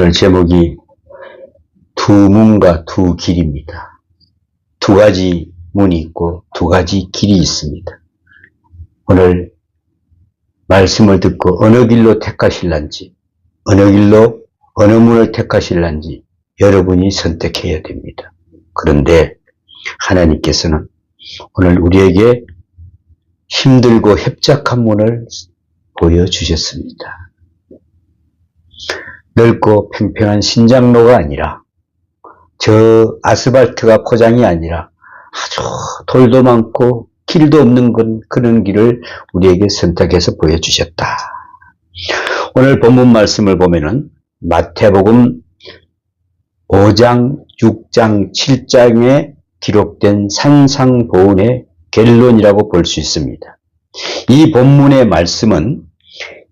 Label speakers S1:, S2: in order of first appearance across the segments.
S1: 오늘 제목이 두 문과 두 길입니다. 두 가지 문이 있고 두 가지 길이 있습니다. 오늘 말씀을 듣고 어느 길로 택하실런지, 어느 길로 어느 문을 택하실런지 여러분이 선택해야 됩니다. 그런데 하나님께서는 오늘 우리에게 힘들고 협착한 문을 보여주셨습니다. 넓고 평평한 신장로가 아니라, 저 아스팔트가 포장이 아니라 아주 돌도 많고 길도 없는 그런 길을 우리에게 선택해서 보여주셨다. 오늘 본문 말씀을 보면은 마태복음 5장, 6장, 7장에 기록된 산상보훈의 결론이라고 볼 수 있습니다. 이 본문의 말씀은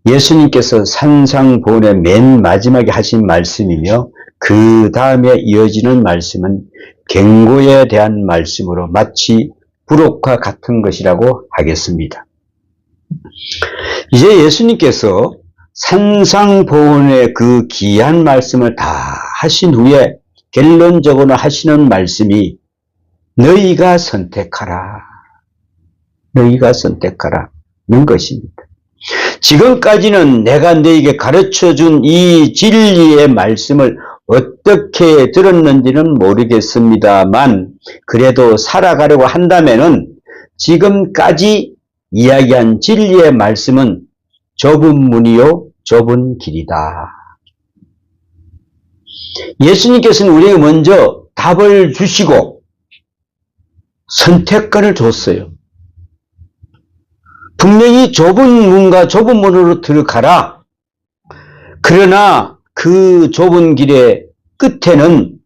S1: 예수님께서 산상보훈의 맨 마지막에 하신 말씀이며 그 다음에 이어지는 말씀은 경고에 대한 말씀으로 마치 부록과 같은 것이라고 하겠습니다. 이제 예수님께서 산상보훈의 그 귀한 말씀을 다 하신 후에 결론적으로 하시는 말씀이 너희가 선택하라. 너희가 선택하라는 것입니다. 지금까지는 내가 너에게 가르쳐준 이 진리의 말씀을 어떻게 들었는지는 모르겠습니다만 그래도 살아가려고 한다면은 지금까지 이야기한 진리의 말씀은 좁은 문이요 좁은 길이다. 예수님께서는 우리에게 먼저 답을 주시고 선택권을 줬어요. 분명히 좁은 문과 좁은 문으로 들어가라. 그러나 그 좁은 길의 끝에는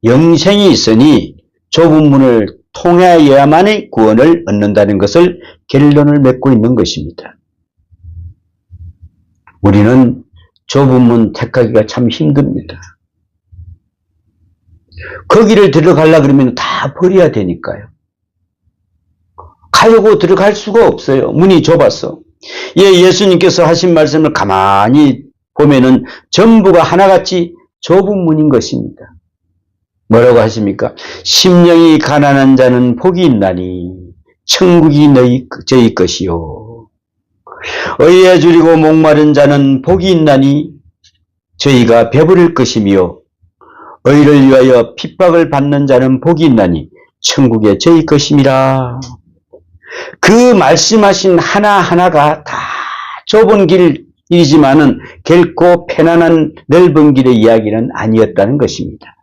S1: 영생이 있으니 좁은 문을 통하여야만의 구원을 얻는다는 것을 결론을 맺고 있는 것입니다. 우리는 좁은 문 택하기가 참 힘듭니다. 거기를 들어가려고 그러면 다 버려야 되니까요. 가려고 들어갈 수가 없어요. 문이 좁아서. 예수님께서 하신 말씀을 가만히 보면은 전부가 하나같이 좁은 문인 것입니다. 뭐라고 하십니까? 심령이 가난한 자는 복이 있나니 천국이 저희 것이요. 의에 줄이고 목마른 자는 복이 있나니 저희가 배부를 것이며 의를 위하여 핍박을 받는 자는 복이 있나니 천국에 저희 것임이라. 그 말씀하신 하나하나가 다 좁은 길이지만은 결코 편안한 넓은 길의 이야기는 아니었다는 것입니다.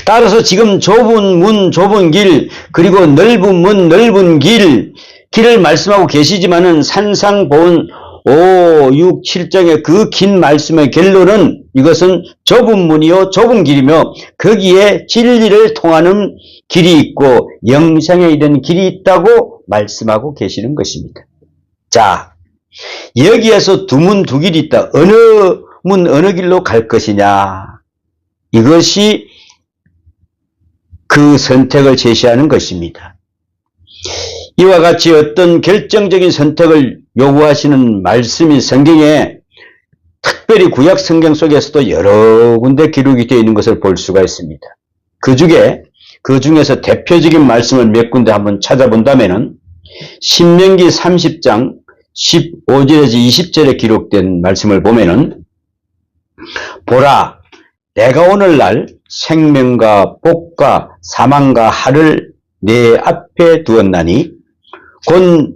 S1: 따라서 지금 좁은 문, 좁은 길, 그리고 넓은 문, 넓은 길을 말씀하고 계시지만은 산상보훈 5, 6, 7장의 그 긴 말씀의 결론은 이것은 좁은 문이요 좁은 길이며 거기에 진리를 통하는 길이 있고 영생에 이르는 길이 있다고 말씀하고 계시는 것입니다. 자, 여기에서 두 문 두 길이 있다. 어느 문 어느 길로 갈 것이냐, 이것이 그 선택을 제시하는 것입니다. 이와 같이 어떤 결정적인 선택을 요구하시는 말씀이 성경에 특별히 구약 성경 속에서도 여러 군데 기록이 되어 있는 것을 볼 수가 있습니다. 그 중에서 대표적인 말씀을 몇 군데 한번 찾아본다면은 신명기 30장 15절에서 20절에 기록된 말씀을 보면은 보라, 내가 오늘날 생명과 복과 사망과 할을 내 앞에 두었나니 곧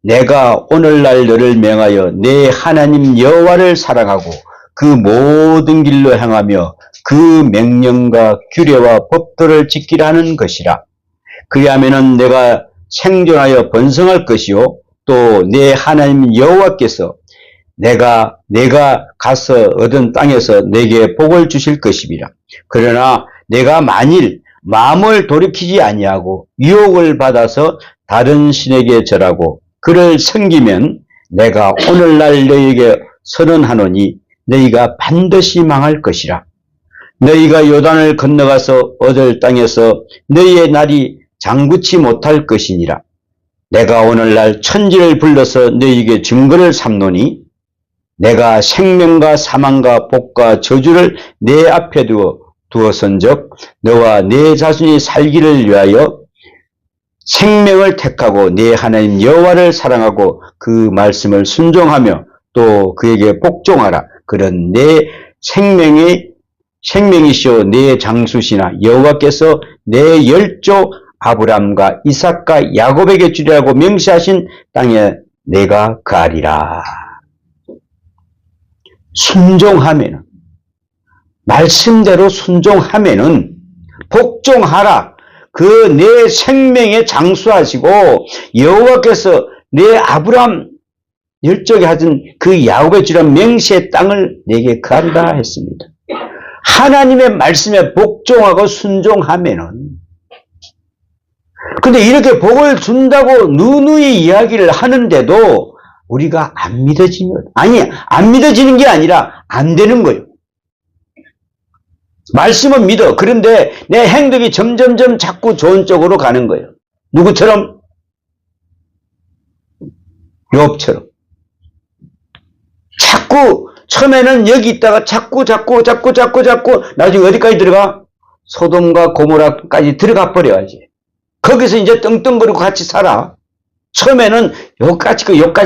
S1: 내가 오늘날 너를 명하여 내 하나님 여호와를 사랑하고 그 모든 길로 행하며 그 명령과 규례와 법도를 지키라 하는 것이라. 그리하면은 내가 생존하여 번성할 것이요 또 내 하나님 여호와께서 내가 가서 얻은 땅에서 내게 복을 주실 것이니라. 그러나 내가 만일 마음을 돌이키지 아니하고 유혹을 받아서 다른 신에게 절하고 그를 섬기면 내가 오늘날 너희에게 선언하노니 너희가 반드시 망할 것이라. 너희가 요단을 건너가서 얻을 땅에서 너희의 날이 장구치 못할 것이니라. 내가 오늘날 천지를 불러서 너희에게 증거를 삼노니 내가 생명과 사망과 복과 저주를 내 앞에 두었은즉 너와 내 자손이 살기를 위하여 생명을 택하고 내 하나님 여호와를 사랑하고 그 말씀을 순종하며 또 그에게 복종하라. 그런 내 생명이시오 내 장수시나 여호와께서 내 열조 아브람과 이삭과 야곱에게 주리라고 명시하신 땅에 내가 거하리라. 순종하면은, 말씀대로 순종하면은, 복종하라. 그 내 생명에 장수하시고 여호와께서 내 아브람 열족에 하신 그 야곱의 주란 명시의 땅을 내게 거하리라 했습니다. 하나님의 말씀에 복종하고 순종하면은, 근데 이렇게 복을 준다고 누누이 이야기를 하는데도 우리가 안 믿어지면, 아니, 안 믿어지는 게 아니라 안 되는 거예요. 말씀은 믿어. 그런데 내 행동이 점점점 자꾸 좋은 쪽으로 가는 거예요. 누구처럼? 욥처럼. 자꾸 처음에는 여기 있다가 자꾸 나중에 어디까지 들어가? 소돔과 고모라까지 들어가 버려야지. 거기서 이제 떵떵거리고 같이 살아. 처음에는 요까지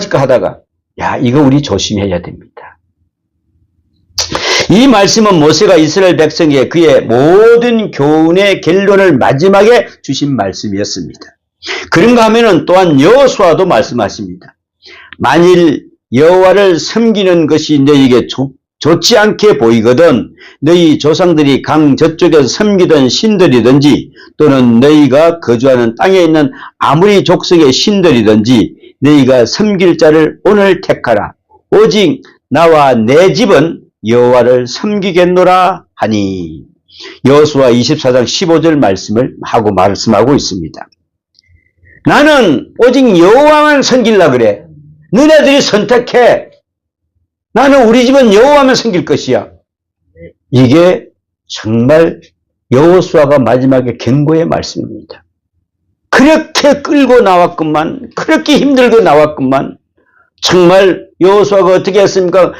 S1: 거 하다가 야, 이거 우리 조심해야 됩니다. 이 말씀은 모세가 이스라엘 백성에게 그의 모든 교훈의 결론을 마지막에 주신 말씀이었습니다. 그런가 하면은 또한 여호수아도 말씀하십니다. 만일 여호와를 섬기는 것이 너희에게 좋지 않게 보이거든 너희 조상들이 강 저쪽에서 섬기던 신들이든지 또는 너희가 거주하는 땅에 있는 아무리 족속의 신들이든지 너희가 섬길 자를 오늘 택하라. 오직 나와 내 집은 여호와를 섬기겠노라 하니. 여호수아 24장 15절 말씀을 말씀하고 있습니다. 나는 오직 여호와만 섬기려고 그래. 너네들이 선택해. 나는 우리 집은 여호와만 섬길 것이야. 이게 정말 여호수아가 마지막에 경고의 말씀입니다. 그렇게 끌고 나왔건만, 그렇게 힘들고 나왔건만, 정말 여호수아가 어떻게 했습니까?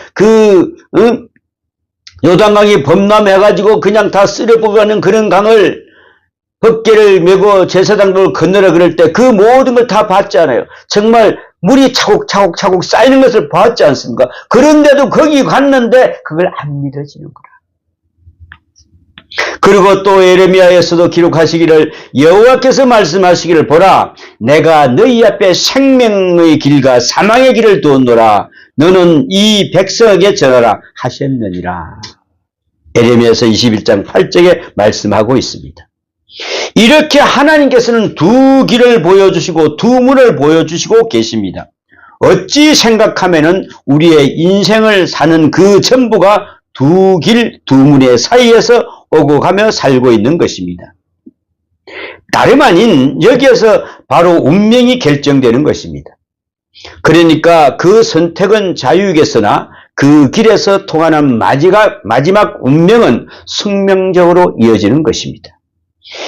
S1: 요단강이 범람해가지고 그냥 다 쓸어버가는 그런 강을 헛개를 메고 제사장들을 건너라 그럴 때 그 모든 걸 다 봤잖아요. 정말 물이 차곡차곡 쌓이는 것을 봤지 않습니까? 그런데도 거기 갔는데 그걸 안 믿어지는 거라. 그리고 또 예레미야에서도 기록하시기를 여호와께서 말씀하시기를 보라 내가 너희 앞에 생명의 길과 사망의 길을 두었노라 너는 이 백성에게 전하라 하셨느니라. 예레미야서 21장 8절에 말씀하고 있습니다. 이렇게 하나님께서는 두 길을 보여주시고 두 문을 보여주시고 계십니다. 어찌 생각하면은 우리의 인생을 사는 그 전부가 두 길, 두 문의 사이에서 오고 가며 살고 있는 것입니다. 다름 아닌 여기에서 바로 운명이 결정되는 것입니다. 그러니까 그 선택은 자유이겠으나 그 길에서 통하는 마지막 운명은 숙명적으로 이어지는 것입니다.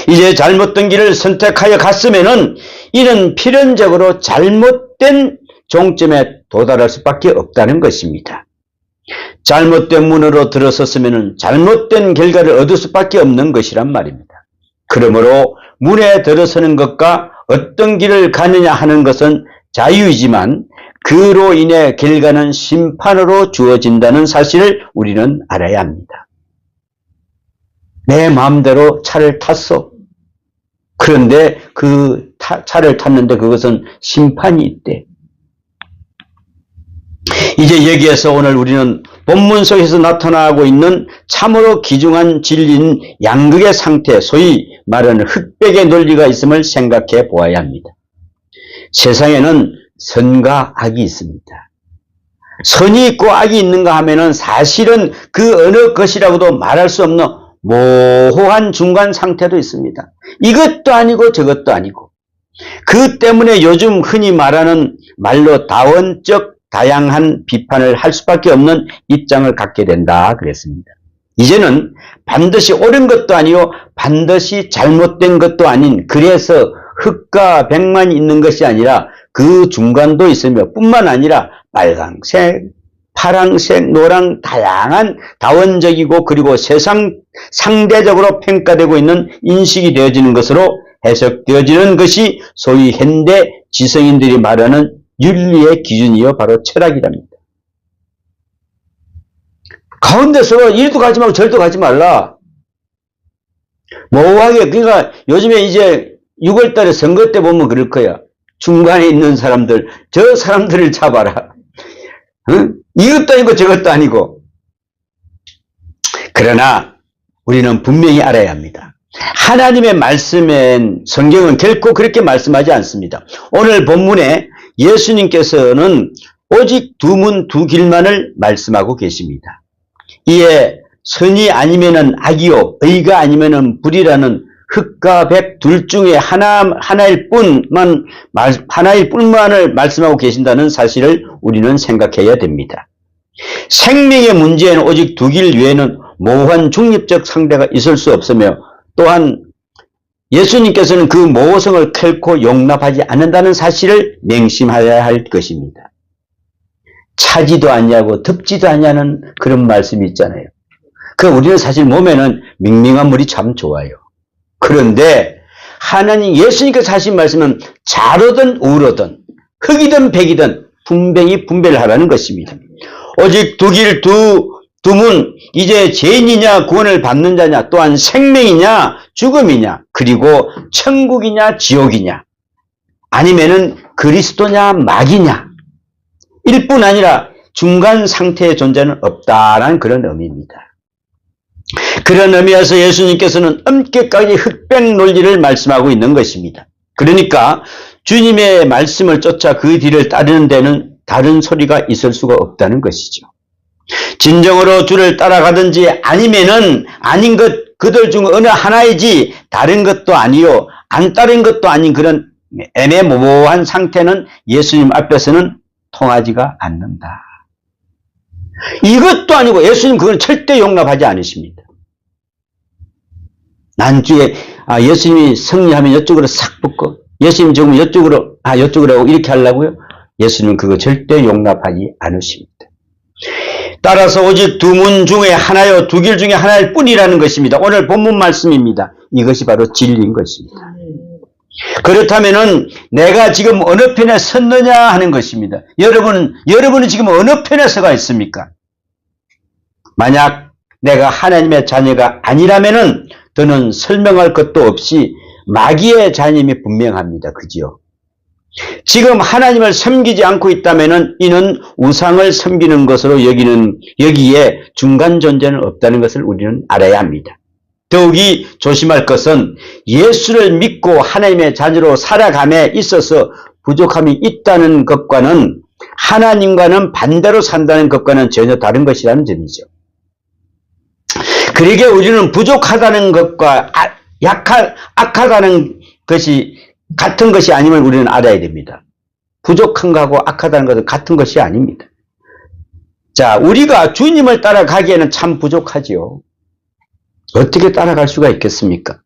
S1: 이제 잘못된 길을 선택하여 갔으면은 이는 필연적으로 잘못된 종점에 도달할 수밖에 없다는 것입니다. 잘못된 문으로 들어섰으면 잘못된 결과를 얻을 수밖에 없는 것이란 말입니다. 그러므로 문에 들어서는 것과 어떤 길을 가느냐 하는 것은 자유이지만 그로 인해 결과는 심판으로 주어진다는 사실을 우리는 알아야 합니다. 내 마음대로 차를 탔어. 그런데 그 차를 탔는데 그것은 심판이 있대. 이제 여기에서 오늘 우리는 본문 속에서 나타나고 있는 참으로 귀중한 진리인 양극의 상태, 소위 말하는 흑백의 논리가 있음을 생각해 보아야 합니다. 세상에는 선과 악이 있습니다. 선이 있고 악이 있는가 하면은 사실은 그 어느 것이라고도 말할 수 없는 모호한 중간 상태도 있습니다. 이것도 아니고 저것도 아니고. 그 때문에 요즘 흔히 말하는 말로 다원적 다양한 비판을 할 수밖에 없는 입장을 갖게 된다 그랬습니다. 이제는 반드시 옳은 것도 아니요 반드시 잘못된 것도 아닌 그래서 흑과 백만 있는 것이 아니라 그 중간도 있으며 뿐만 아니라 빨강색, 파랑색, 노랑 다양한 다원적이고 그리고 세상 상대적으로 평가되고 있는 인식이 되어지는 것으로 해석되어지는 것이 소위 현대 지성인들이 말하는 윤리의 기준이요 바로 철학이랍니다. 가운데서 이리도 가지 말고 저리도 가지 말라. 모호하게. 그러니까 요즘에 이제 6월달에 선거 때 보면 그럴 거야. 중간에 있는 사람들, 저 사람들을 잡아라. 응? 이것도 아니고 저것도 아니고. 그러나 우리는 분명히 알아야 합니다. 하나님의 말씀엔 성경은 결코 그렇게 말씀하지 않습니다. 오늘 본문에 예수님께서는 오직 두 문 두 길만을 말씀하고 계십니다. 이에 선이 아니면은 악이요 의가 아니면은 불이라는 흑과 백 둘 중에 하나일 뿐만을 말씀하고 계신다는 사실을 우리는 생각해야 됩니다. 생명의 문제에는 오직 두 길 외에는 모호한 중립적 상대가 있을 수 없으며 또한 예수님께서는 그 모호성을 결코 용납하지 않는다는 사실을 명심해야 할 것입니다. 차지도 않냐고 덮지도 않냐는 그런 말씀이 있잖아요. 그 우리는 사실 몸에는 밍밍한 물이 참 좋아요. 그런데 하나님 예수님께서 하신 말씀은 자로든 우로든 흑이든 백이든 분명히 분별을 하라는 것입니다. 오직 두 길 두 문 이제 죄인이냐 구원을 받는 자냐 또한 생명이냐 죽음이냐 그리고 천국이냐 지옥이냐 아니면은 그리스도냐 마귀냐 일 뿐 아니라 중간 상태의 존재는 없다라는 그런 의미입니다. 그런 의미에서 예수님께서는 엄격하게 흑백 논리를 말씀하고 있는 것입니다. 그러니까 주님의 말씀을 쫓아 그 뒤를 따르는 데는 다른 소리가 있을 수가 없다는 것이죠. 진정으로 주를 따라가든지 아니면은 아닌 것 그들 중 어느 하나이지 다른 것도 아니요 안 따른 것도 아닌 그런 애매모호한 상태는 예수님 앞에서는 통하지가 않는다. 이것도 아니고 예수님 그걸 절대 용납하지 않으십니다. 난주에 예수님이 승리하면 이쪽으로 싹 붙고 예수님 죽으면 이쪽으로 하고 이렇게 하려고요? 예수님은 그거 절대 용납하지 않으십니다. 따라서 오직 두 문 중에 하나요 두 길 중에 하나일 뿐이라는 것입니다. 오늘 본문 말씀입니다. 이것이 바로 진리인 것입니다. 그렇다면은 내가 지금 어느 편에 섰느냐 하는 것입니다. 여러분은 지금 어느 편에 서가 있습니까? 만약 내가 하나님의 자녀가 아니라면은 더는 설명할 것도 없이 마귀의 자녀임이 분명합니다. 그지요? 지금 하나님을 섬기지 않고 있다면은 이는 우상을 섬기는 것으로 여기에 중간 존재는 없다는 것을 우리는 알아야 합니다. 더욱이 조심할 것은 예수를 믿고 하나님의 자녀로 살아감에 있어서 부족함이 있다는 것과는 하나님과는 반대로 산다는 것과는 전혀 다른 것이라는 점이죠. 그러기에 우리는 부족하다는 것과 악하다는 것이 같은 것이 아님을 우리는 알아야 됩니다. 부족한 것하고 악하다는 것은 같은 것이 아닙니다. 자, 우리가 주님을 따라가기에는 참 부족하지요. 어떻게 따라갈 수가 있겠습니까?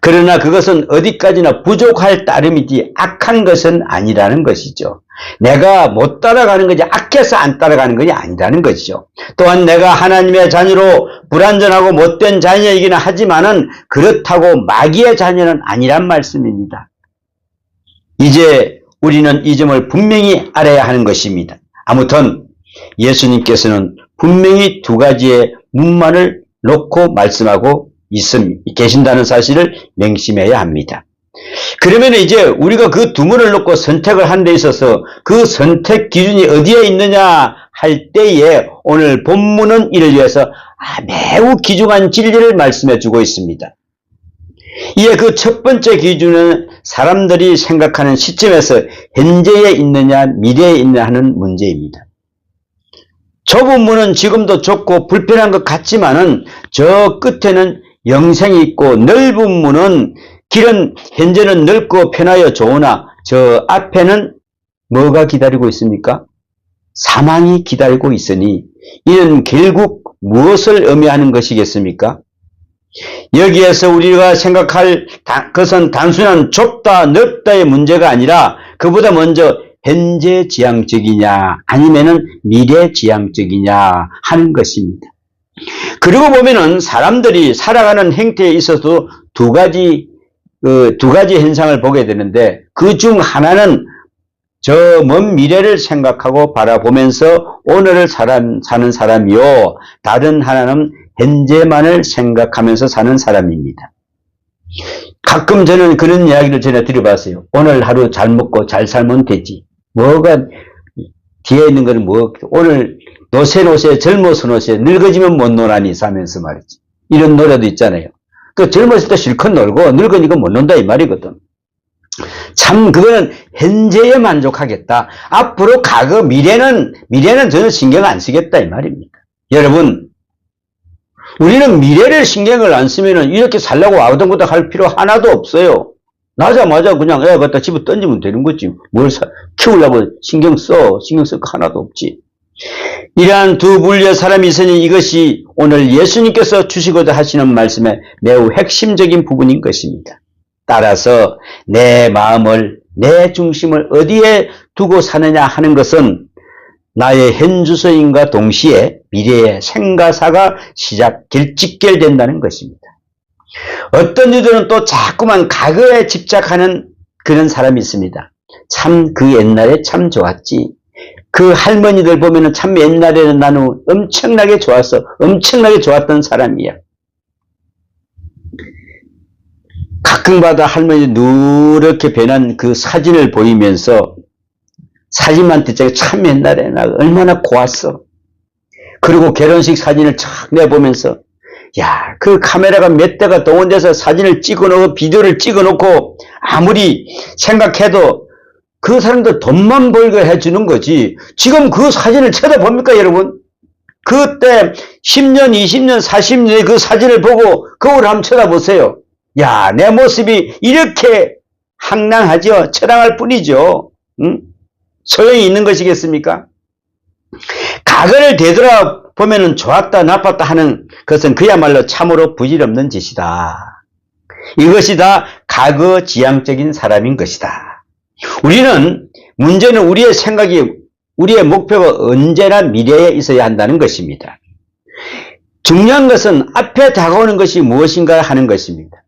S1: 그러나 그것은 어디까지나 부족할 따름이지 악한 것은 아니라는 것이죠. 내가 못 따라가는 것이 악해서 안 따라가는 것이 아니라는 것이죠. 또한 내가 하나님의 자녀로 불완전하고 못된 자녀이기는 하지만은 그렇다고 마귀의 자녀는 아니란 말씀입니다. 이제 우리는 이 점을 분명히 알아야 하는 것입니다. 아무튼 예수님께서는 분명히 두 가지의 문만을 놓고 말씀하고 계신다는 사실을 명심해야 합니다. 그러면 이제 우리가 그 두 문을 놓고 선택을 한 데 있어서 그 선택 기준이 어디에 있느냐 할 때에 오늘 본문은 이를 위해서 매우 귀중한 진리를 말씀해 주고 있습니다. 이에 그 첫 번째 기준은 사람들이 생각하는 시점에서 현재에 있느냐 미래에 있느냐 하는 문제입니다. 좁은 문은 지금도 좁고 불편한 것 같지만은 저 끝에는 영생이 있고 넓은 문은 길은 현재는 넓고 편하여 좋으나 저 앞에는 뭐가 기다리고 있습니까? 사망이 기다리고 있으니 이는 결국 무엇을 의미하는 것이겠습니까? 여기에서 우리가 생각할 것은 단순한 좁다 넓다의 문제가 아니라 그보다 먼저 현재지향적이냐 아니면은 미래지향적이냐 하는 것입니다. 그리고 보면은 사람들이 살아가는 행태에 있어서 두 가지 현상을 보게 되는데, 그 중 하나는 저 먼 미래를 생각하고 바라보면서 오늘을 사는 사람이요, 다른 하나는 현재만을 생각하면서 사는 사람입니다. 가끔 저는 그런 이야기를 전해 드려봤어요. 오늘 하루 잘 먹고 잘 살면 되지. 뭐가 뒤에 있는 거는 오늘 노세 젊어서 노세 늙어지면 못 노나니 사면서 말이지. 이런 노래도 있잖아요. 그 젊었을 때 실컷 놀고 늙으니까 못 논다 이 말이거든. 참 그거는 현재에 만족하겠다. 앞으로 과거 미래는 전혀 신경 안 쓰겠다 이 말입니다. 여러분, 우리는 미래를 신경을 안 쓰면은 이렇게 살려고 아우성부닥 할 필요 하나도 없어요. 나자마자 그냥 애 갖다 집어 던지면 되는 거지. 뭘 키우려고 신경 쓸 거 하나도 없지. 이러한 두 분류의 사람이 있으니 이것이 오늘 예수님께서 주시고자 하시는 말씀의 매우 핵심적인 부분인 것입니다. 따라서 내 마음을, 내 중심을 어디에 두고 사느냐 하는 것은 나의 현주소인과 동시에 미래의 생가사가 직결된다는 것입니다. 어떤 이들은 또 자꾸만 과거에 집착하는 그런 사람이 있습니다. 참 그 옛날에 참 좋았지. 그 할머니들 보면은 참 옛날에는 나는 엄청나게 좋았어. 엄청나게 좋았던 사람이야. 가끔가다 할머니 누렇게 변한 그 사진을 보이면서 사진만 듣자고 참 옛날에 나 얼마나 고왔어. 그리고 결혼식 사진을 쫙 내보면서 야, 그 카메라가 몇 대가 동원돼서 사진을 찍어놓고 비디오를 찍어놓고 아무리 생각해도 그 사람들 돈만 벌게 해주는 거지. 지금 그 사진을 쳐다봅니까 여러분? 그때 10년, 20년, 40년의 그 사진을 보고 거울 한번 쳐다보세요. 야, 내 모습이 이렇게 황량하죠. 처량할 뿐이죠. 응? 소용이 있는 것이겠습니까? 과거를 되돌아보면 좋았다 나빴다 하는 것은 그야말로 참으로 부질없는 짓이다. 이것이 다 과거 지향적인 사람인 것이다. 문제는 우리의 생각이, 우리의 목표가 언제나 미래에 있어야 한다는 것입니다. 중요한 것은 앞에 다가오는 것이 무엇인가 하는 것입니다.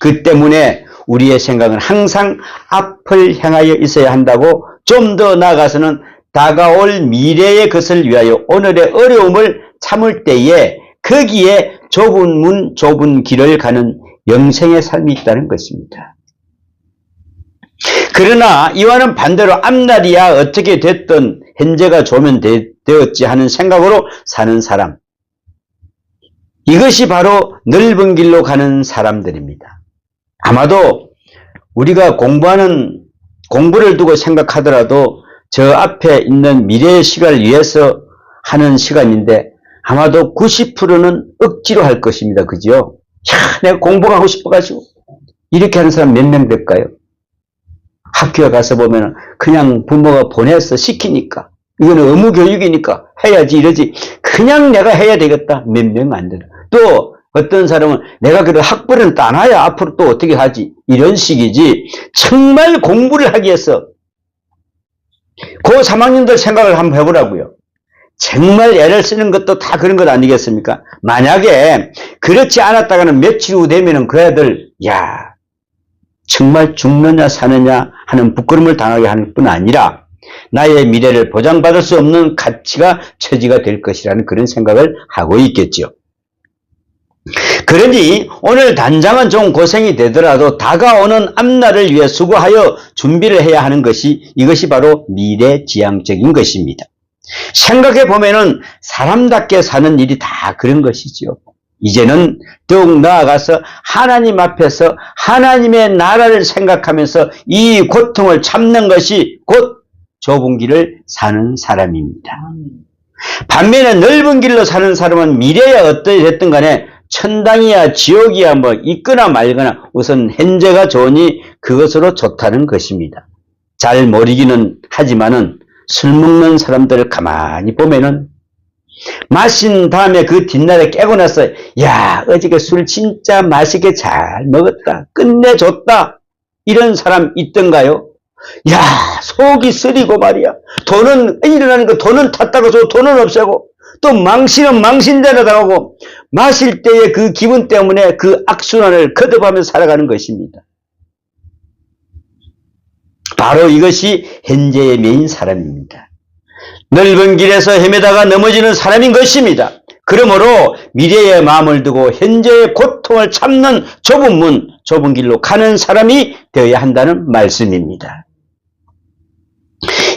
S1: 그 때문에 우리의 생각은 항상 앞을 향하여 있어야 한다고, 좀 더 나아가서는 다가올 미래의 것을 위하여 오늘의 어려움을 참을 때에 거기에 좁은 문, 좁은 길을 가는 영생의 삶이 있다는 것입니다. 그러나 이와는 반대로 앞날이야 어떻게 됐든 현재가 좋으면 되었지 하는 생각으로 사는 사람, 이것이 바로 넓은 길로 가는 사람들입니다. 아마도 우리가 공부를 두고 생각하더라도 저 앞에 있는 미래의 시간을 위해서 하는 시간인데 아마도 90%는 억지로 할 것입니다. 그죠? 야, 내가 공부하고 싶어가지고. 이렇게 하는 사람 몇 명 될까요? 학교에 가서 보면 그냥 부모가 보내서 시키니까, 이거는 의무교육이니까 해야지 이러지, 그냥 내가 해야 되겠다, 몇 명 안 되나. 또 어떤 사람은 내가 그래도 학벌은 따놔야 앞으로 또 어떻게 하지, 이런 식이지. 정말 공부를 하기 위해서 고 3학년들 생각을 한번 해보라고요. 정말 애를 쓰는 것도 다 그런 것 아니겠습니까? 만약에 그렇지 않았다가는 며칠 후 되면은 그 애들, 야, 정말 죽느냐 사느냐 하는 부끄러움을 당하게 하는 뿐 아니라 나의 미래를 보장받을 수 없는 가치가 처지가 될 것이라는 그런 생각을 하고 있겠죠. 그러니 오늘 단장은 좀 고생이 되더라도 다가오는 앞날을 위해 수고하여 준비를 해야 하는 것이, 이것이 바로 미래지향적인 것입니다. 생각해 보면은 사람답게 사는 일이 다 그런 것이지요. 이제는 더욱 나아가서 하나님 앞에서 하나님의 나라를 생각하면서 이 고통을 참는 것이 곧 좁은 길을 사는 사람입니다. 반면에 넓은 길로 사는 사람은 미래에 어떻게 됐든 간에 천당이야 지옥이야 뭐 있거나 말거나 우선 현재가 좋으니 그것으로 좋다는 것입니다. 잘 모르기는 하지만은 술 먹는 사람들을 가만히 보면은 마신 다음에 그 뒷날에 깨고 나서, 야, 어저께 술 진짜 맛있게 잘 먹었다, 끝내줬다, 이런 사람 있던가요? 야, 속이 쓰리고 말이야. 돈은 일어나니까 돈은 탔다고 줘, 돈은 없애고 또 망신은 망신대로 당하고 마실 때의 그 기분 때문에 그 악순환을 거듭하며 살아가는 것입니다. 바로 이것이 현재의 메인 사람입니다. 넓은 길에서 헤매다가 넘어지는 사람인 것입니다. 그러므로 미래의 마음을 두고 현재의 고통을 참는 좁은 문, 좁은 길로 가는 사람이 되어야 한다는 말씀입니다.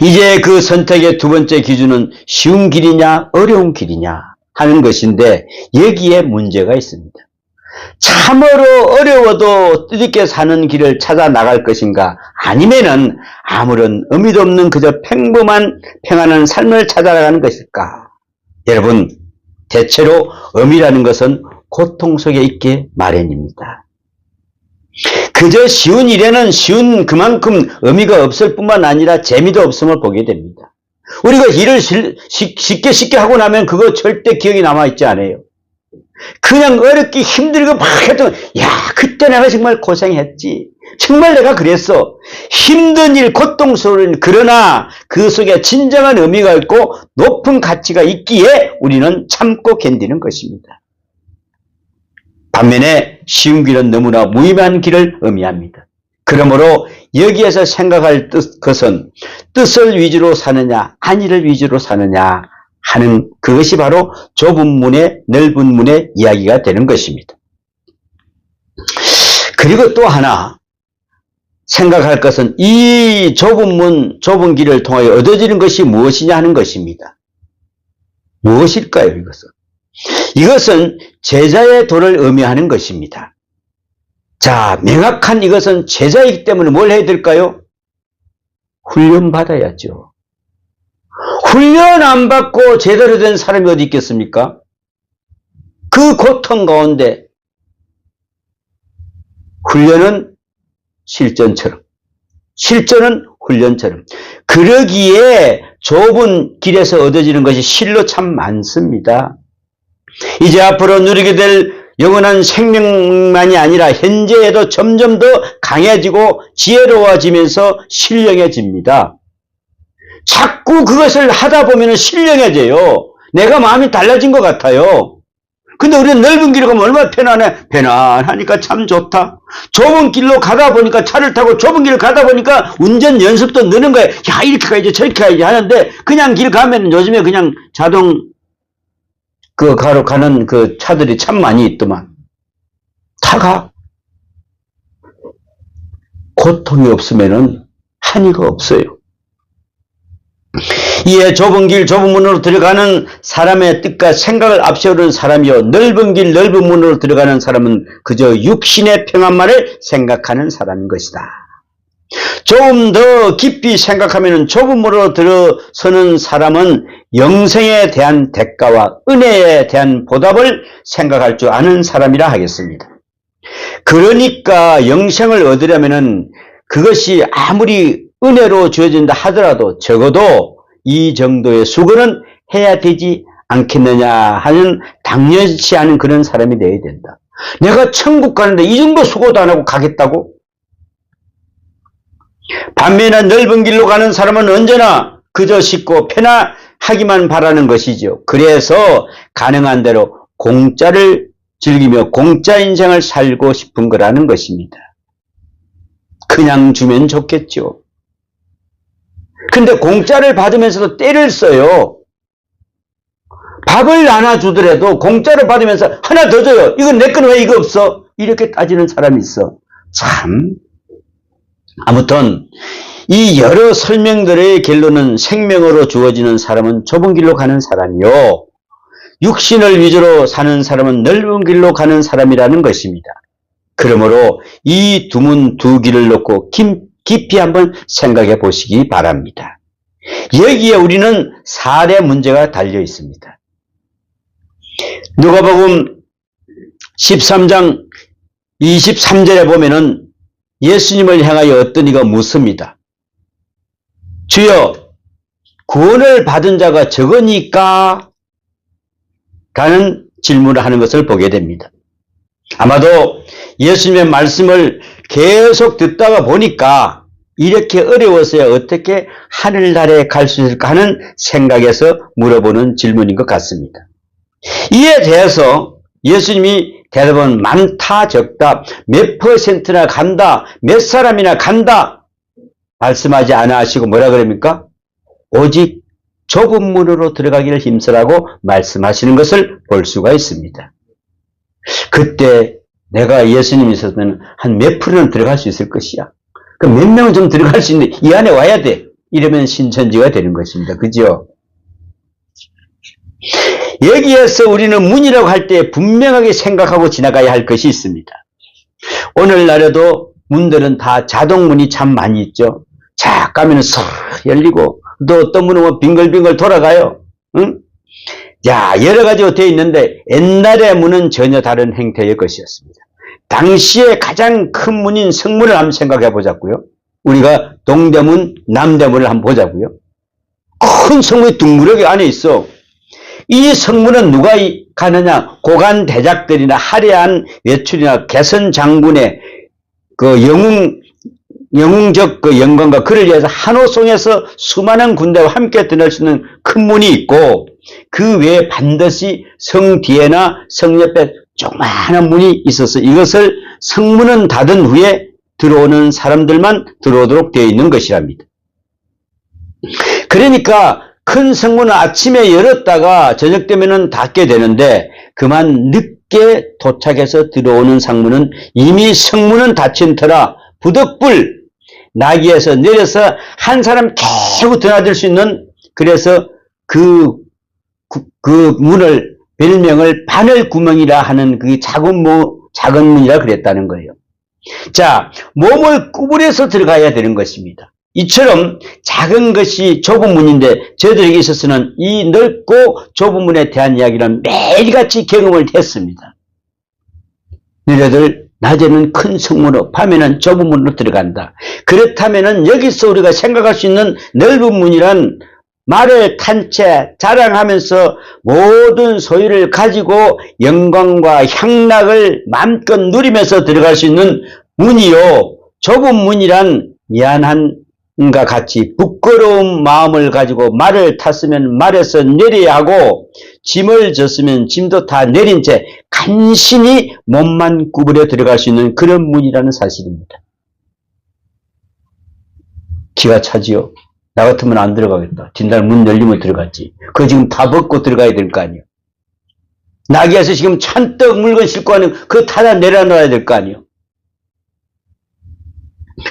S1: 이제 그 선택의 두 번째 기준은 쉬운 길이냐 어려운 길이냐 하는 것인데 여기에 문제가 있습니다. 참으로 어려워도 뜻있게 사는 길을 찾아 나갈 것인가 아니면은 아무런 의미도 없는 그저 평범한 평안한 삶을 찾아가는 것일까? 여러분, 대체로 의미라는 것은 고통 속에 있게 마련입니다. 그저 쉬운 일에는 쉬운 그만큼 의미가 없을 뿐만 아니라 재미도 없음을 보게 됩니다. 우리가 일을 쉽게 하고 나면 그거 절대 기억이 남아있지 않아요. 그냥 어렵게 힘들고 막 해도 야, 그때 내가 정말 고생했지. 정말 내가 그랬어. 힘든 일, 고통스러운 일, 그러나 그 속에 진정한 의미가 있고 높은 가치가 있기에 우리는 참고 견디는 것입니다. 반면에 쉬운 길은 너무나 무의미한 길을 의미합니다. 그러므로 여기에서 생각할 것은 뜻을 위주로 사느냐 안위를 위주로 사느냐 하는 그것이 바로 좁은 문의 넓은 문의 이야기가 되는 것입니다. 그리고 또 하나 생각할 것은 이 좁은 문, 좁은 길을 통하여 얻어지는 것이 무엇이냐 하는 것입니다. 무엇일까요, 이것은? 이것은 제자의 도를 의미하는 것입니다. 자, 명확한 이것은 제자이기 때문에 뭘 해야 될까요? 훈련받아야죠. 훈련 안 받고 제대로 된 사람이 어디 있겠습니까? 그 고통 가운데 훈련은 실전처럼, 실전은 훈련처럼. 그러기에 좁은 길에서 얻어지는 것이 실로 참 많습니다. 이제 앞으로 누리게 될 영원한 생명만이 아니라 현재에도 점점 더 강해지고 지혜로워지면서 신령해집니다. 자꾸 그것을 하다 보면 신령해져요. 내가 마음이 달라진 것 같아요. 근데 우리는 넓은 길을 가면 얼마나 편안해. 편안하니까 참 좋다. 좁은 길로 가다 보니까 차를 타고 좁은 길을 가다 보니까 운전 연습도 느는 거예요. 야, 이렇게 가야지 저렇게 가야지 하는데 그냥 길 가면 요즘에 그냥 자동 그 가로 가는 그 차들이 참 많이 있더만. 다 가. 고통이 없으면은 한의가 없어요. 이에 좁은 길, 좁은 문으로 들어가는 사람의 뜻과 생각을 앞세우는 사람이요. 넓은 길, 넓은 문으로 들어가는 사람은 그저 육신의 평안만을 생각하는 사람인 것이다. 조금 더 깊이 생각하면 좁은 문으로 들어서는 사람은 영생에 대한 대가와 은혜에 대한 보답을 생각할 줄 아는 사람이라 하겠습니다. 그러니까 영생을 얻으려면 그것이 아무리 은혜로 주어진다 하더라도 적어도 이 정도의 수고는 해야 되지 않겠느냐 하는 당연치 않은 그런 사람이 되어야 된다. 내가 천국 가는데 이 정도 수고도 안 하고 가겠다고? 반면에 넓은 길로 가는 사람은 언제나 그저 쉽고 편하기만 바라는 것이죠. 그래서 가능한 대로 공짜를 즐기며 공짜 인생을 살고 싶은 거라는 것입니다. 그냥 주면 좋겠죠. 근데 공짜를 받으면서도 때를 써요. 밥을 하나 주더라도 공짜를 받으면서 하나 더 줘요. 이건 내 건 왜 이거 없어? 이렇게 따지는 사람이 있어. 참. 아무튼 이 여러 설명들의 결론은 생명으로 주어지는 사람은 좁은 길로 가는 사람이요. 육신을 위주로 사는 사람은 넓은 길로 가는 사람이라는 것입니다. 그러므로 이 두 문 두 길을 놓고 깊이 한번 생각해 보시기 바랍니다. 여기에 우리는 사례 문제가 달려 있습니다. 누가복음 13장 23절에 보면은 예수님을 향하여 어떤 이가 묻습니다. 주여, 구원을 받은 자가 적으니까? 라는 질문을 하는 것을 보게 됩니다. 아마도 예수님의 말씀을 계속 듣다가 보니까 이렇게 어려워서야 어떻게 하늘나라에 갈 수 있을까 하는 생각에서 물어보는 질문인 것 같습니다. 이에 대해서 예수님이 대답은 많다 적다 몇 퍼센트나 간다 몇 사람이나 간다 말씀하지 않아 하시고 뭐라 그럽니까? 오직 좁은 문으로 들어가기를 힘쓰라고 말씀하시는 것을 볼 수가 있습니다. 그때 내가 예수님이 있었으면 한 몇 프로는 들어갈 수 있을 것이야. 그럼 몇 명은 좀 들어갈 수 있는데 이 안에 와야 돼. 이러면 신천지가 되는 것입니다. 그죠? 여기에서 우리는 문이라고 할 때 분명하게 생각하고 지나가야 할 것이 있습니다. 오늘날에도 문들은 다 자동문이 참 많이 있죠. 자, 가면은 싹 열리고 또 어떤 문은 뭐 빙글빙글 돌아가요. 응? 자, 여러 가지로 되어 있는데 옛날의 문은 전혀 다른 형태의 것이었습니다. 당시에 가장 큰 문인 성문을 한번 생각해 보자고요. 우리가 동대문, 남대문을 한번 보자고요. 큰 성문이 둥그렇게 안에 있어. 이 성문은 누가 가느냐? 고관 대작들이나 화려한 외출이나 개선 장군의 그 영웅적 그 영광과 그를 위해서 한호송에서 수많은 군대와 함께 들어갈 수 있는 큰 문이 있고 그 외에 반드시 성 뒤에나 성 옆에 조그마한 문이 있어서 이것을 성문은 닫은 후에 들어오는 사람들만 들어오도록 되어 있는 것이랍니다. 그러니까 큰 성문은 아침에 열었다가 저녁 되면은 닫게 되는데 그만 늦게 도착해서 들어오는 상문은 이미 성문은 닫힌 터라 부득불 나귀에서 내려서 한 사람 겨우 드나들 수 있는 그래서 그 문을 별명을 바늘구멍이라 하는 그 작은 문이라 그랬다는 거예요. 자, 몸을 구부려서 들어가야 되는 것입니다. 이처럼 작은 것이 좁은 문인데 저들에게 있어서는 이 넓고 좁은 문에 대한 이야기는 매일같이 경험을 했습니다. 너희들 낮에는 큰 성문으로 밤에는 좁은 문으로 들어간다. 그렇다면은 여기서 우리가 생각할 수 있는 넓은 문이란 말을 탄 채 자랑하면서 모든 소유를 가지고 영광과 향락을 마음껏 누리면서 들어갈 수 있는 문이요. 좁은 문이란 미안함과 같이 부끄러운 마음을 가지고 말을 탔으면 말에서 내려야 하고 짐을 졌으면 짐도 다 내린 채 간신히 몸만 구부려 들어갈 수 있는 그런 문이라는 사실입니다. 기가 차지요. 나 같으면 안 들어가겠다. 뒷날 문 열리면 들어갔지. 그거 지금 다 벗고 들어가야 될 거 아니에요. 나귀에서 지금 찬떡 물건 싣고 하는 그거 다 내려놓아야 될 거 아니에요.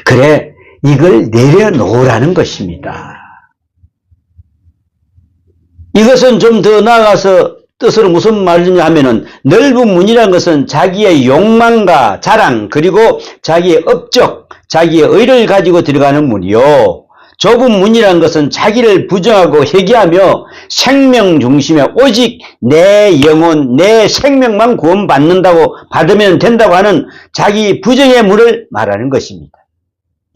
S1: 그래, 이걸 내려놓으라는 것입니다. 이것은 좀 더 나아가서 뜻으로 무슨 말이냐 하면은 넓은 문이라는 것은 자기의 욕망과 자랑 그리고 자기의 업적, 자기의 의를 가지고 들어가는 문이요. 좁은 문이라는 것은 자기를 부정하고 회개하며 생명 중심에 오직 내 영혼, 내 생명만 구원받는다고 받으면 된다고 하는 자기 부정의 문을 말하는 것입니다.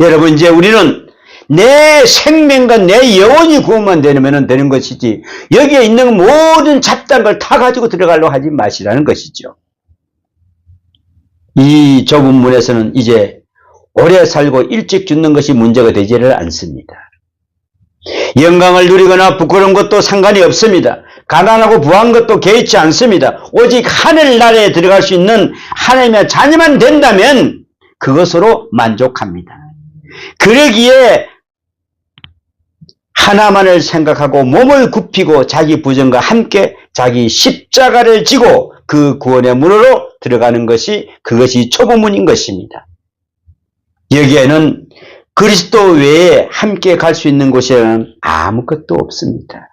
S1: 여러분, 이제 우리는 내 생명과 내 영혼이 구원만 되면 되는 것이지 여기에 있는 모든 잡다한 걸 다 가지고 들어가려고 하지 마시라는 것이죠. 이 좁은 문에서는 이제 오래 살고 일찍 죽는 것이 문제가 되지를 않습니다. 영광을 누리거나 부끄러운 것도 상관이 없습니다. 가난하고 부한 것도 개의치 않습니다. 오직 하늘나라에 들어갈 수 있는 하나님의 자녀만 된다면 그것으로 만족합니다. 그러기에 하나만을 생각하고 몸을 굽히고 자기 부정과 함께 자기 십자가를 지고 그 구원의 문으로 들어가는 것이 그것이 좁은 문인 것입니다. 여기에는 그리스도 외에 함께 갈 수 있는 곳에는 아무것도 없습니다.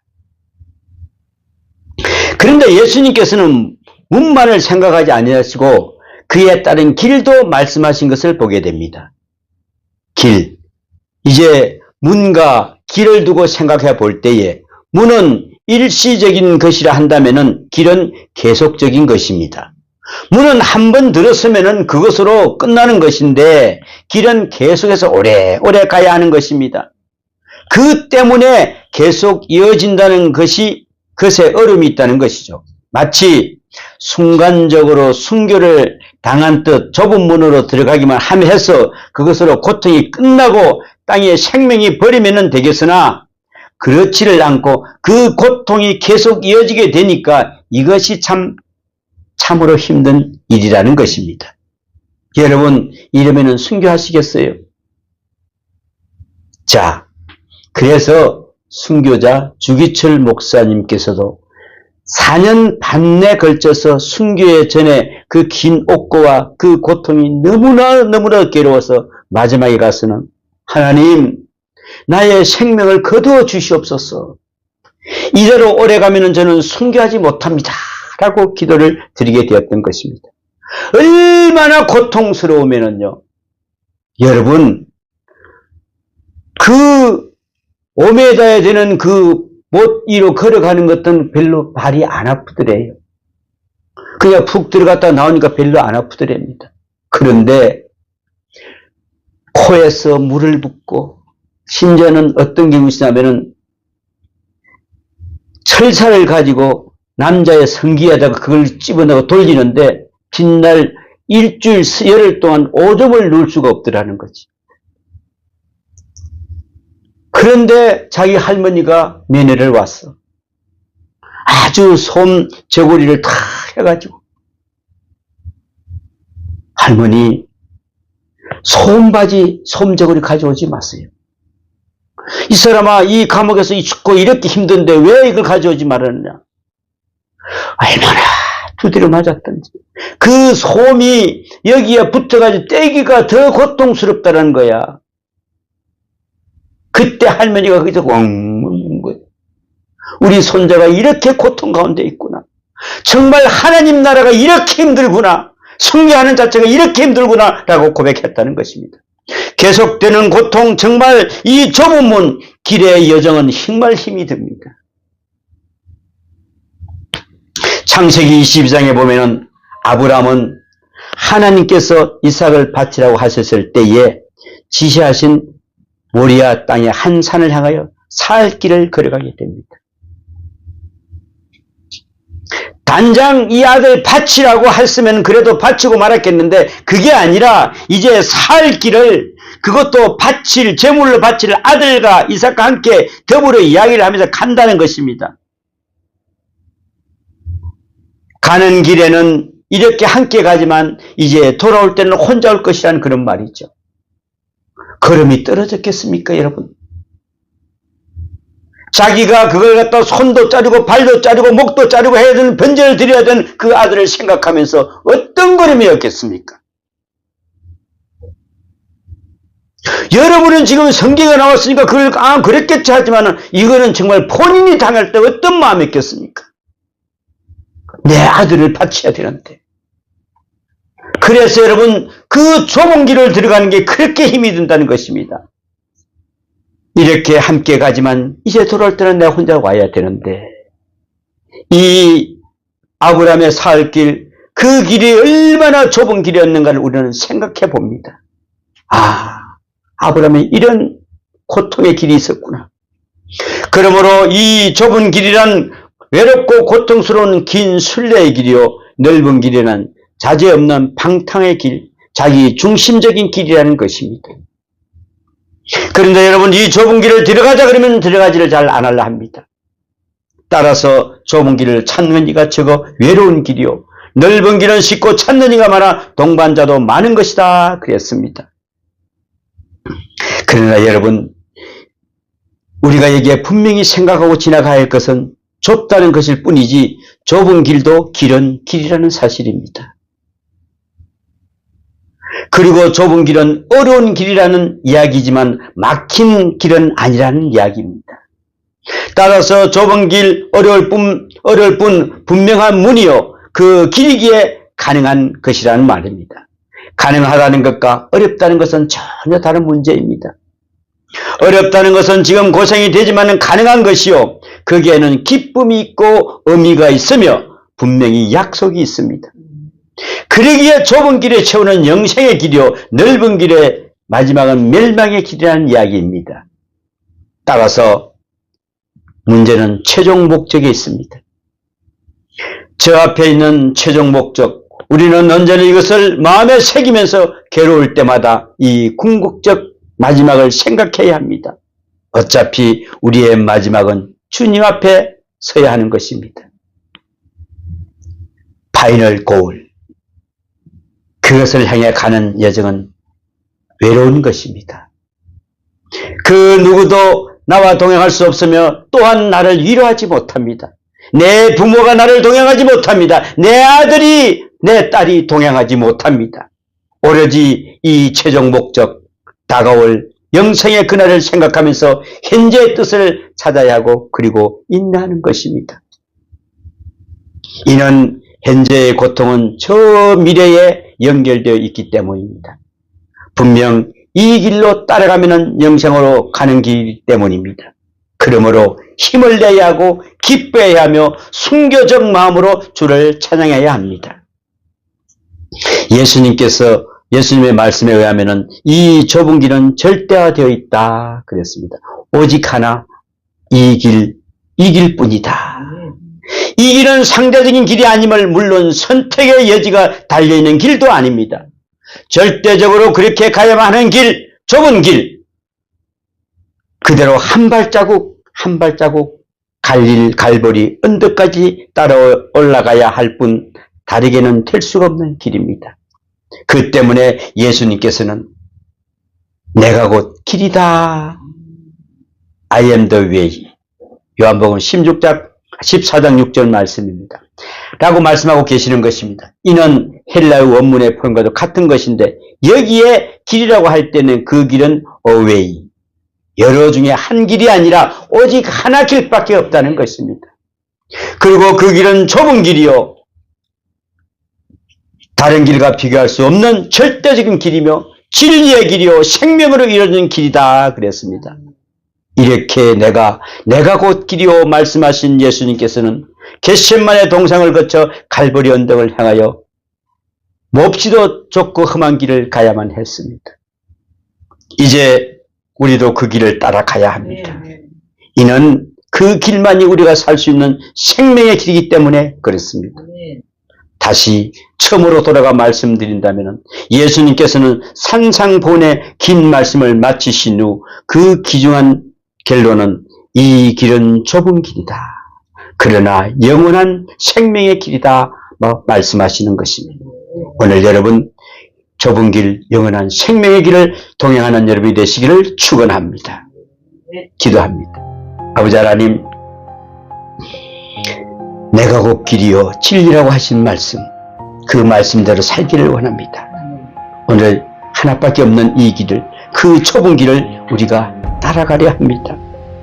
S1: 그런데 예수님께서는 문만을 생각하지 아니하시고 그에 따른 길도 말씀하신 것을 보게 됩니다. 길. 이제 문과 길을 두고 생각해 볼 때에 문은 일시적인 것이라 한다면은 길은 계속적인 것입니다. 문은 한 번 들었으면은 그것으로 끝나는 것인데 길은 계속해서 오래오래 가야 하는 것입니다. 그 때문에 계속 이어진다는 것이 그것에 어려움이 있다는 것이죠. 마치 순간적으로 순교를 당한 듯 좁은 문으로 들어가기만 하면 해서 그것으로 고통이 끝나고 땅에 생명이 버리면 되겠으나 그렇지를 않고 그 고통이 계속 이어지게 되니까 이것이 참으로 힘든 일이라는 것입니다. 여러분, 이러면은 순교하시겠어요? 자, 그래서 순교자 주기철 목사님께서도 4년 반 내 걸쳐서 순교에 전에 그 긴 옥고와 그 고통이 너무나 괴로워서 마지막에 가서는 하나님, 나의 생명을 거두어 주시옵소서. 이대로 오래 가면은 저는 순교하지 못합니다. 라고 기도를 드리게 되었던 것입니다. 얼마나 고통스러우면은요, 여러분, 그 5m에 되는 그 못 위로 걸어가는 것은 별로 발이 안 아프더래요. 그냥 푹 들어갔다 나오니까 별로 안 아프더랍니다. 그런데 코에서 물을 붓고 심지어는 어떤 경우시냐면은 철사를 가지고 남자의 성기에다가 그걸 집어넣어 돌리는데 빛날 일주일 열흘 동안 오줌을 누울 수가 없더라는 거지. 그런데 자기 할머니가 면회를 왔어. 아주 솜 저고리를 다 해가지고, 할머니, 솜바지 솜저고리 가져오지 마세요. 이 사람아, 이 감옥에서 죽고 이렇게 힘든데 왜 이걸 가져오지 말았느냐. 얼마나 두드려 맞았던지. 그 솜이 여기에 붙어가지고 떼기가 더 고통스럽다는 거야. 그때 할머니가 거기서 엉 웃는 거예요. 우리 손자가 이렇게 고통 가운데 있구나. 정말 하나님 나라가 이렇게 힘들구나. 순교하는 자체가 이렇게 힘들구나 라고 고백했다는 것입니다. 계속되는 고통, 정말 이 좁은 문 길의 여정은 정말 힘이 듭니다. 창세기 22장에 보면은 아브라함은 하나님께서 이삭을 바치라고 하셨을 때에 지시하신 모리아 땅의 한 산을 향하여 살 길을 걸어가게 됩니다. 단장 이 아들 바치라고 했으면 그래도 바치고 말았겠는데 그게 아니라 이제 살 길을, 그것도 바칠, 제물로 바칠 아들과 이삭과 함께 더불어 이야기를 하면서 간다는 것입니다. 가는 길에는 이렇게 함께 가지만 이제 돌아올 때는 혼자 올 것이라는 그런 말이죠. 걸음이 떨어졌겠습니까, 여러분? 자기가 그걸 갖다 손도 자르고 발도 자르고 목도 자르고 해야 되는 번제를 드려야 되는 그 아들을 생각하면서 어떤 걸음이었겠습니까? 여러분은 지금 성경에 나왔으니까 그걸 그랬겠지 하지만 이거는 정말 본인이 당할 때 어떤 마음이었겠습니까? 내 아들을 바쳐야 되는데. 그래서 여러분, 그 좁은 길을 들어가는 게 그렇게 힘이 든다는 것입니다. 이렇게 함께 가지만 이제 돌아올 때는 내가 혼자 와야 되는데, 이 아브라함의 살 길, 그 길이 얼마나 좁은 길이었는가를 우리는 생각해 봅니다. 아브라함에 이런 고통의 길이 있었구나. 그러므로 이 좁은 길이란 외롭고 고통스러운 긴 순례의 길이요, 넓은 길이란 자제 없는 방탕의 길, 자기 중심적인 길이라는 것입니다. 그런데 여러분, 이 좁은 길을 들어가자 그러면 들어가지를 잘 안 하려 합니다. 따라서 좁은 길을 찾는 이가 적어 외로운 길이요, 넓은 길은 쉽고 찾는 이가 많아 동반자도 많은 것이다 그랬습니다. 그러나 여러분, 우리가 여기에 분명히 생각하고 지나가야 할 것은 좁다는 것일 뿐이지 좁은 길도 길은 길이라는 사실입니다. 그리고 좁은 길은 어려운 길이라는 이야기지만 막힌 길은 아니라는 이야기입니다. 따라서 좁은 길, 어려울 뿐 분명한 문이요, 그 길이기에 가능한 것이라는 말입니다. 가능하다는 것과 어렵다는 것은 전혀 다른 문제입니다. 어렵다는 것은 지금 고생이 되지만 가능한 것이요, 거기에는 기쁨이 있고 의미가 있으며 분명히 약속이 있습니다. 그러기에 좁은 길에 채우는 영생의 길이요, 넓은 길의 마지막은 멸망의 길이라는 이야기입니다. 따라서 문제는 최종 목적에 있습니다. 저 앞에 있는 최종 목적, 우리는 언제나 이것을 마음에 새기면서 괴로울 때마다 이 궁극적 마지막을 생각해야 합니다. 어차피 우리의 마지막은 주님 앞에 서야 하는 것입니다. 파이널 고울, 그것을 향해 가는 여정은 외로운 것입니다. 그 누구도 나와 동행할 수 없으며 또한 나를 위로하지 못합니다. 내 부모가 나를 동행하지 못합니다. 내 아들이, 내 딸이 동행하지 못합니다. 오로지 이 최종 목적, 다가올 영생의 그날을 생각하면서 현재의 뜻을 찾아야 하고 그리고 인내하는 것입니다. 이는 현재의 고통은 저 미래에 연결되어 있기 때문입니다. 분명 이 길로 따라가면 영생으로 가는 길 때문입니다. 그러므로 힘을 내야 하고 기뻐해야 하며 순교적 마음으로 주를 찬양해야 합니다. 예수님께서 예수님의 말씀에 의하면 이 좁은 길은 절대화되어 있다 그랬습니다. 오직 하나, 이 길뿐이다. 이 길은 상대적인 길이 아님을 물론 선택의 여지가 달려있는 길도 아닙니다. 절대적으로 그렇게 가야만 하는 길, 좁은 길, 그대로 한 발자국 한 발자국 갈보리 언덕까지 따라 올라가야 할 뿐 다르게는 될 수가 없는 길입니다. 그 때문에 예수님께서는 내가 곧 길이다. I am the way. 요한복음 14장 6절 말씀입니다. 라고 말씀하고 계시는 것입니다. 이는 헬라어 원문의 표현과도 같은 것인데 여기에 길이라고 할 때는 그 길은 a way. 여러 중에 한 길이 아니라 오직 하나 길밖에 없다는 것입니다. 그리고 그 길은 좁은 길이요. 다른 길과 비교할 수 없는 절대적인 길이며 진리의 길이요. 생명으로 이루어진 길이다 그랬습니다. 이렇게 내가 곧 길이요 말씀하신 예수님께서는 겟세마네 동상을 거쳐 갈보리 언덕을 향하여 몹시도 좁고 험한 길을 가야만 했습니다. 이제 우리도 그 길을 따라가야 합니다. 이는 그 길만이 우리가 살 수 있는 생명의 길이기 때문에 그렇습니다. 다시 처음으로 돌아가 말씀드린다면 예수님께서는 산상본의 긴 말씀을 마치신 후 그 귀중한 결론은 이 길은 좁은 길이다. 그러나 영원한 생명의 길이다 말씀하시는 것입니다. 오늘 여러분 좁은 길, 영원한 생명의 길을 동행하는 여러분이 되시기를 축원합니다. 기도합니다. 아버지 하나님, 내가 곧 길이요 진리라고 하신 말씀, 그 말씀대로 살기를 원합니다. 오늘 하나밖에 없는 이 길을, 그 좁은 길을 우리가 따라가려 합니다.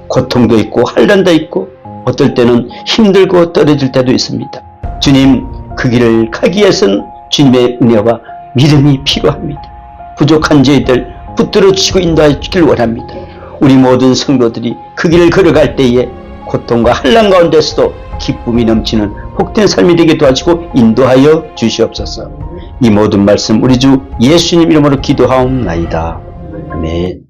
S1: 고통도 있고 환난도 있고 어떨 때는 힘들고 떨어질 때도 있습니다. 주님, 그 길을 가기 위해서는 주님의 은혜와 믿음이 필요합니다. 부족한 저희들 붙들어주시고 인도해 주길 원합니다. 우리 모든 성도들이 그 길을 걸어갈 때에 고통과 환난 가운데서도 기쁨이 넘치는 복된 삶이 되게 도와주시고 인도하여 주시옵소서. 이 모든 말씀 우리 주 예수님 이름으로 기도하옵나이다. 아멘.